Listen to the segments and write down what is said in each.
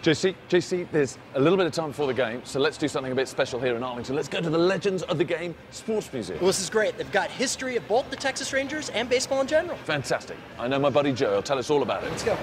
JC, there's a little bit of time before the game, so let's do something a bit special here in Arlington. Let's go to the Legends of the Game Sports Museum. Well, this is great. They've got history of both the Texas Rangers and baseball in general. Fantastic. I know my buddy Joe. He'll tell us all about it. Let's go.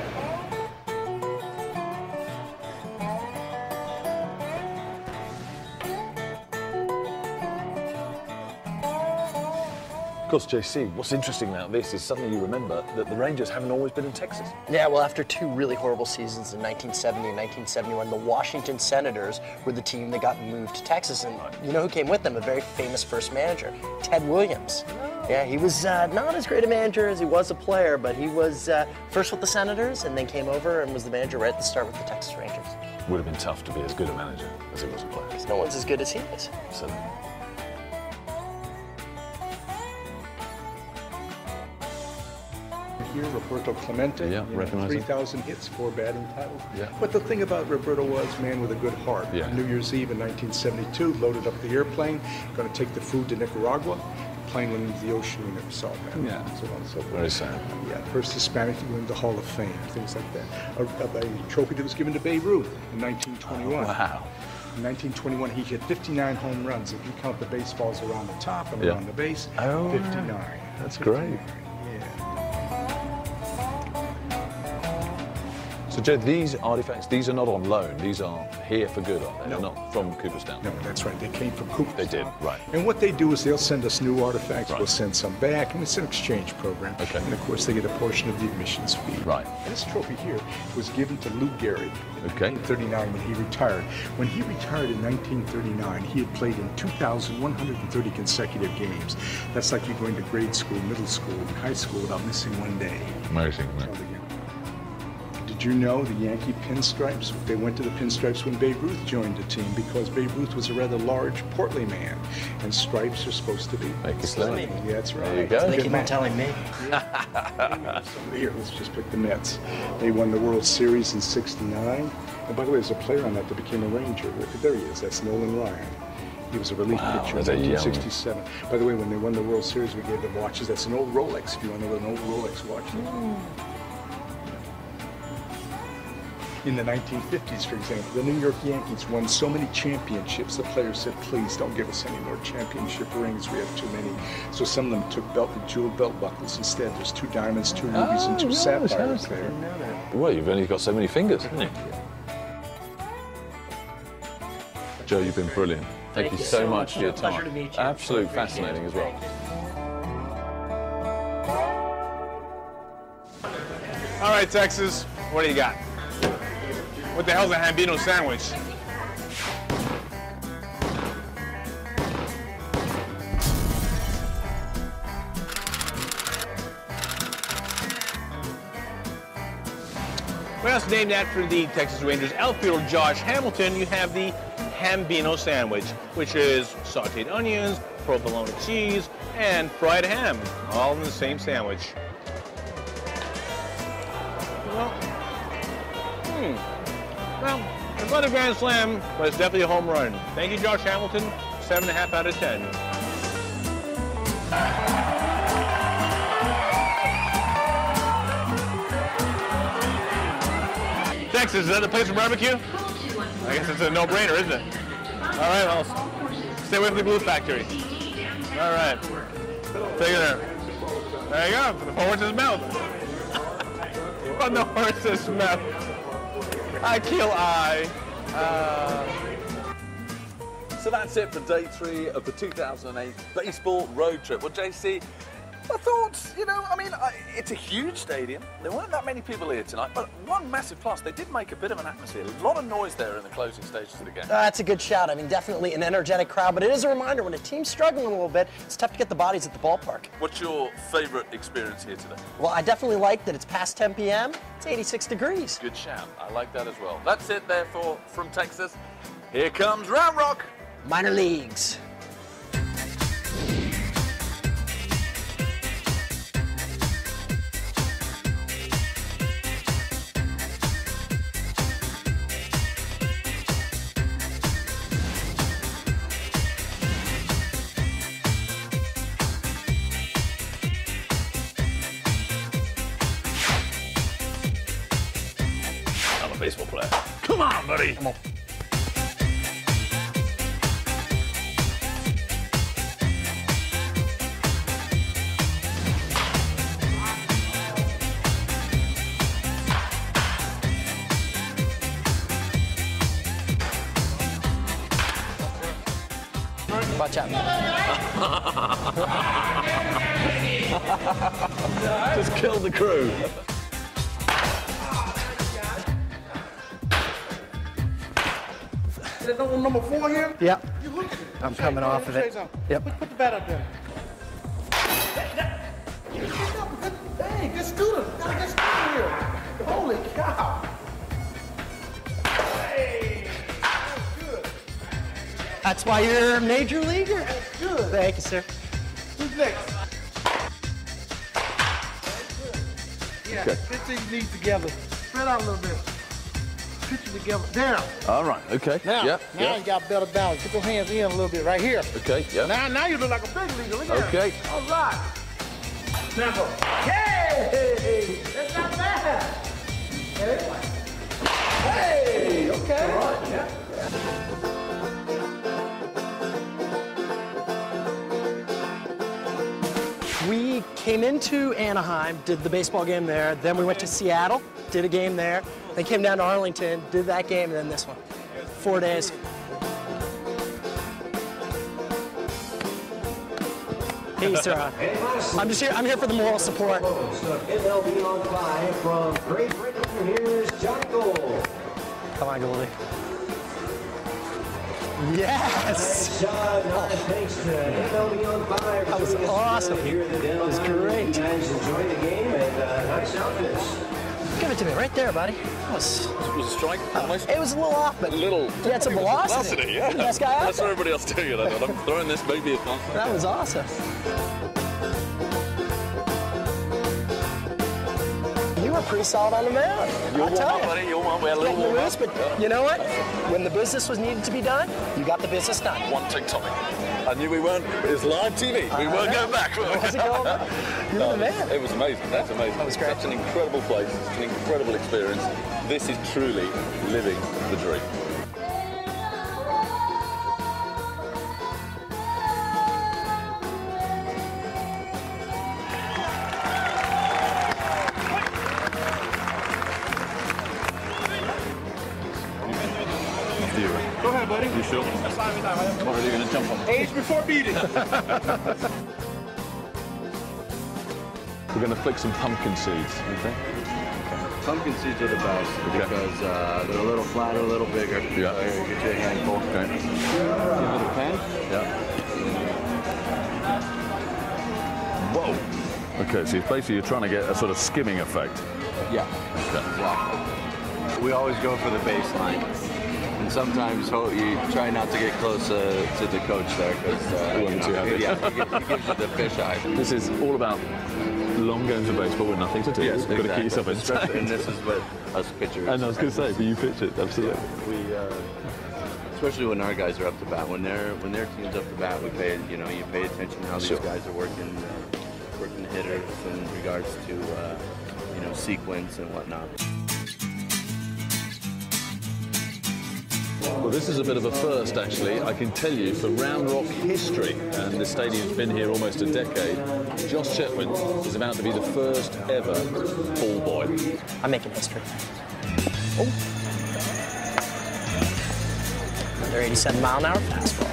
Of course, JC, what's interesting about this is suddenly you remember that the Rangers haven't always been in Texas. Yeah, well, after two really horrible seasons in 1970 and 1971, the Washington Senators were the team that got moved to Texas. And you know who came with them? A very famous first manager, Ted Williams. Yeah, he was not as great a manager as he was a player, but he was first with the Senators and then came over and was the manager right at the start with the Texas Rangers. Would have been tough to be as good a manager as he was a player. No one's as good as he is. Absolutely. Here, Roberto Clemente, Yeah, recognize him. 3,000 hits, 4 batting titles. Yeah. But the thing about Roberto was, man with a good heart. Yeah. On New Year's Eve in 1972, loaded up the airplane, going to take the food to Nicaragua. The plane went into the ocean, we never saw that. Yeah. So on and so forth. Very sad. Yeah, first Hispanic to win the Hall of Fame, things like that. A trophy that was given to Babe Ruth in 1921. Wow. In 1921, he hit 59 home runs. If you count the baseballs around the top and around the base, 59. That's great. So, Joe, these artifacts, these are not on loan. These are here for good, aren't they? No. They're not from Cooperstown. No, that's right. They came from Cooperstown. They did, right. And what they do is they'll send us new artifacts. Right. We'll send some back, and it's an exchange program. Okay. And of course, they get a portion of the admissions fee. Right. And this trophy here was given to Lou Gehrig in Okay. 1939 when he retired. When he retired in 1939, he had played in 2,130 consecutive games. That's like you going to grade school, middle school, and high school without missing one day. Amazing, right? Did you know the Yankee pinstripes? They went to the pinstripes when Babe Ruth joined the team because Babe Ruth was a rather large, portly man, and stripes are supposed to be Make it slim. Yeah, that's right. There you go. They keep on telling me. Here, let's just pick the Mets. They won the World Series in '69. And by the way, there's a player on that became a Ranger. There he is. That's Nolan Ryan. He was a relief pitcher in that's a young- 1967. By the way, when they won the World Series, we gave them watches. That's an old Rolex, if you want to know what an old Rolex watch is. In the 1950s, for example, the New York Yankees won so many championships, the players said, please don't give us any more championship rings. We have too many. So some of them took jeweled belt buckles instead. There's 2 diamonds, 2 rubies, and 2 sapphires there. Well, you've only got so many fingers, haven't you? Joe, you've been brilliant. Thank you so much for your time. Pleasure to meet you. Absolutely fascinating as well. All right, Texas, what do you got? What the hell's a Hambino sandwich? Well, it's named after the Texas Rangers outfielder Josh Hamilton. You have the Hambino sandwich, which is sauteed onions, provolone cheese, and fried ham, all in the same sandwich. Well, it's not a grand slam, but it's definitely a home run. Thank you, Josh Hamilton. 7.5 out of 10. Texas, is that the place for barbecue? I guess it's a no-brainer, isn't it? All right, well, stay away from the glue factory. All right, take it there. There you go, from the horse's mouth. From the horse's mouth. I kill I. So that's it for day 3 of the 2008 baseball road trip. Well, JC, I thought, it's a huge stadium. There weren't that many people here tonight, but one massive plus, they did make a bit of an atmosphere. A lot of noise there in the closing stages of the game. That's a good shout. I mean, definitely an energetic crowd, but it is a reminder when a team's struggling a little bit, it's tough to get the bodies at the ballpark. What's your favorite experience here today? Well, I definitely like that it's past 10 p.m. It's 86 degrees. Good shout. I like that as well. That's it, therefore, from Texas. Here comes Round Rock. Minor leagues. a baseball player. Come on, buddy. Come on. Watch out. Just killed the crew. Is that number 4 here? Yep. You look at it. I'm coming off of it. Yep. Put the bat up there. Dang, good student. Got a good student here. Holy cow. Hey. Good. That's why you're a major leaguer. Good. Thank you, sir. Who's next? Yeah, Okay. get these knees together. Spread out a little bit. Put you together. Down. All right, okay. Now, Yeah, now yeah. you got better balance. Get your hands in a little bit right here. Okay, yeah. Now you look like a big leaguer. Look at Okay. that. All right. Now go. Hey! That's not bad. Hey! Okay. All right, yeah. We came into Anaheim, did the baseball game there, then we went to Seattle, did a game there, then came down to Arlington, did that game, and then this one. 4 days. Hey, sir. I'm here for the moral support. MLB on 5 from Great Britain. Here's Johnny Gold. Come on, Goldie. Yes! Shot, thanks to MLB on 5. That was awesome. Here at the That was Delhi. great. You guys enjoy the game and nice outfits. Give it to me right there, buddy. That was, Was a strike almost? it was a little off, but A little. he had some velocity. Velocity, yeah. Best guy out That's there. what everybody else doing it. I thought, I'm throwing this maybe a pass. That was awesome. You were pretty solid on the mound. You're I'll tell warm up, you. buddy. You're warm. We had a little Getting warm loose, up. but you know what? When the business was needed to be done, you got the business done. One TikTok. I knew we weren't. It was live TV. We weren't going back. Was it going back? You're the man. It was amazing. That's amazing. That was great. Such an incredible place. Such an incredible experience. This is truly living the dream. Go ahead, buddy. You sure? That's fine. What are you going to jump on? Age before beating. We're going to flick some pumpkin seeds. Okay. Pumpkin seeds are the best because they're a little flatter, a little bigger. Yeah. So here, get you a handful. Okay. Give it a pen. Yeah. Whoa. Okay, so it's basically you're trying to get a sort of skimming effect. Yeah. Okay. Exactly. We always go for the baseline. And sometimes you try not to get close to the coach there because Too happy. yeah, he gives you the fish eye. This is all about long games of baseball with nothing to do. Yes, You've got to keep yourself Especially- And entertained. this is what us pitchers. And I was going to say, but you pitch it, absolutely. We, especially when our guys are up to bat, when their team's up to bat, you pay attention how these Sure. guys are working the hitters in regards to sequence and whatnot. Well, this is a bit of a first, actually. I can tell you, for Round Rock history, and the stadium's been here almost a decade, Josh Chetwynd is about to be the first ever ball boy. I'm making history. Oh. Another 87-mile-an-hour fastball.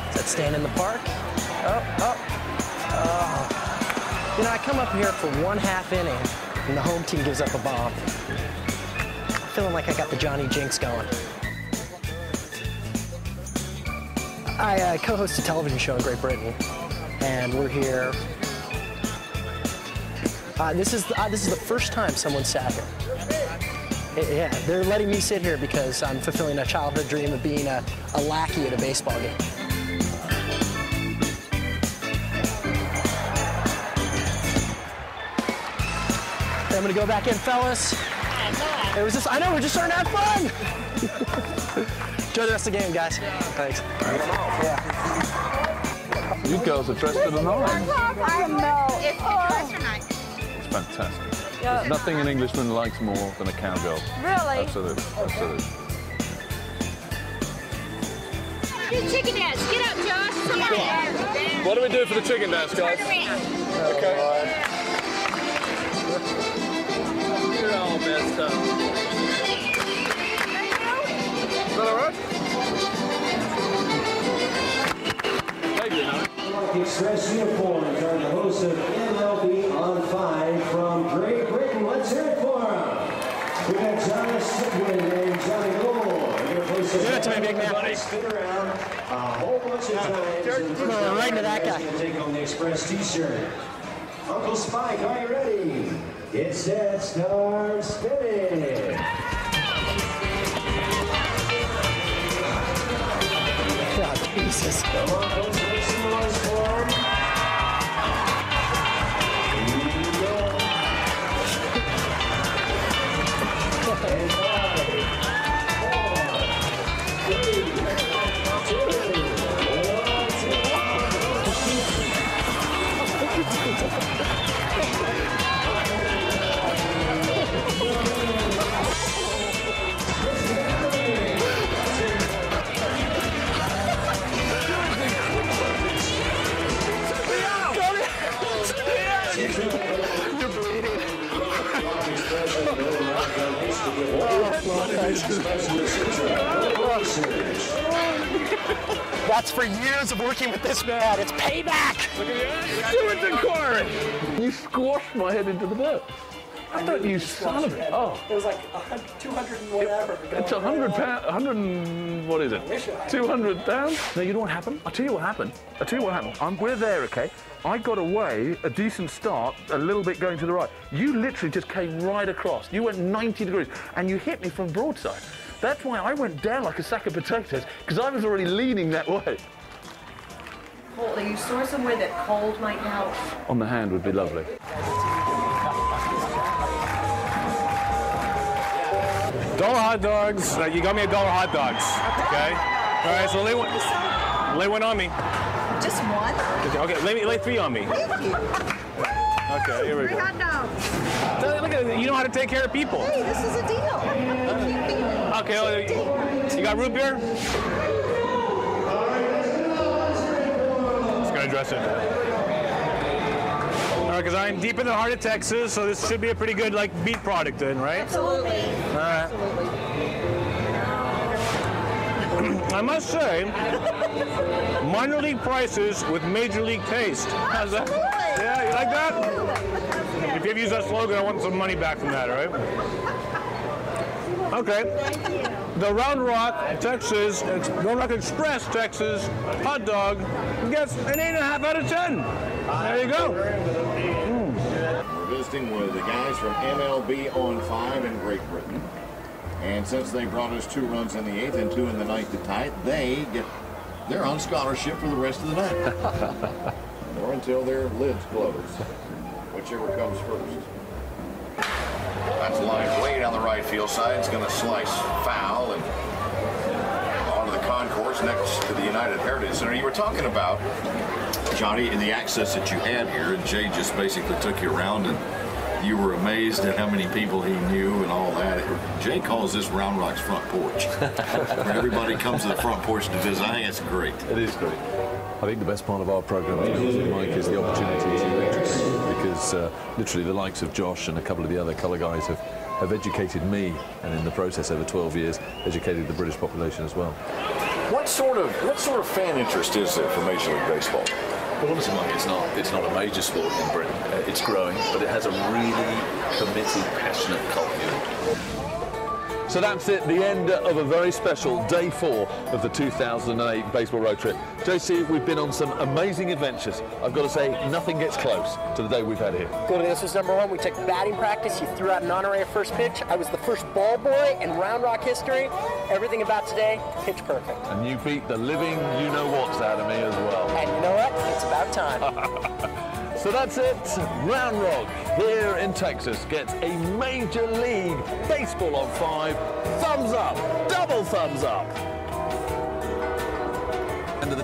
Is that staying in the park? Oh. You know, I come up here for 1/2 inning, and the home team gives up a bomb. I'm feeling like I got the Johnny Jinx going. I co-host a television show in Great Britain, and we're here. This is the first time someone sat here. Yeah, they're letting me sit here because I'm fulfilling a childhood dream of being a lackey at a baseball game. I'm gonna go back in, fellas. It was just, I know, we're just starting to have fun. Enjoy the rest of the game, guys. Thanks. Yeah. You girls are dressed to the nines. I know. It's dressed or night. fantastic. Yeah. There's nothing an Englishman likes more than a cowgirl. Really? Absolutely, absolutely. Do chicken dance. Get up, Josh. Come on. What do we do for the chicken dance, guys? Turn around. Okay. You're all messed up. Is that all right? Thank you, now. Express uniforms are the hosts of MLB on 5 from Great Britain. Let's hear it for them. We got Johnny Sigmund and Johnny Gold. Give it to me, big man. Spin around a whole bunch of times. Right into that guy. Take home the Express t-shirt. Uncle Spike, are you ready? Get set, start spinning. God, Jesus. Come on, folks, make some noise for him. Here you go. And 5, 4, 3, 2, That's for years of working with this man. It's payback. Do it to Corey. You squashed my head into the dirt. I thought you son of it. Oh. It was like 100, 200 and whatever. It's 100 pounds, 100 and, what is it? 200 pounds? No, you know what happened? I'll tell you what happened. We're there, okay? I got away, a decent start, a little bit going to the right. You literally just came right across. You went 90 degrees and you hit me from broadside. That's why I went down like a sack of potatoes, because I was already leaning that way. Cold. Are you sore somewhere that cold might help? On the hand would be lovely. $1 hot dogs. You got me $1 hot dogs. Okay. All right. So lay one on me. Just one? Okay. Lay 3 on me. Thank you. Okay. Here we go. Hot dogs. Look at you know how to take care of people. Hey, this is a deal. Okay. You got root beer? Just gonna dress it. All right, because I'm deep in the heart of Texas, so this should be a pretty good beet product then, right? Absolutely. All right. I must say, minor league prices with major league taste. How's that? Yeah, you like that? If you've used that slogan, I want some money back from that, all right? Okay. The Round Rock, Texas, Round Rock Express, Texas hot dog gets an 8.5 out of 10. There you go. We're visiting with the guys from MLB on 5 in Great Britain. And since they brought us 2 runs in the 8th and 2 in the 9th to tie it, they're on scholarship for the rest of the night. Or until their lids close. Whichever comes first. That's a line way down the right field side. It's going to slice foul and onto the concourse next to the United Heritage Center. You were talking about, Johnny, the access that you had here, and Jay just basically took you around and you were amazed at how many people he knew and all that. Jay calls this Round Rock's front porch. Where everybody comes to the front porch to visit. I think it's great. It is great. I think the best part of our program, Mike, is the opportunity to educate, because literally the likes of Josh and a couple of the other colour guys have educated me, and in the process over 12 years educated the British population as well. What sort of fan interest is there for Major League Baseball? Well, honestly, Mike, it's not a major sport in Britain. It's growing, but it has a really committed, passionate cult unit. So that's it, the end of a very special day 4 of the 2008 Baseball Road Trip. JC, we've been on some amazing adventures. I've got to say, nothing gets close to the day we've had here. Goldie, this was number 1. We took batting practice. You threw out an honorary first pitch. I was the first ball boy in Round Rock history. Everything about today, pitch perfect. And you beat the living you-know-whats out of me as well. And you know what? It's about time. So that's it. Round Rock here in Texas gets a Major League Baseball on 5. Thumbs up, double thumbs up. End of the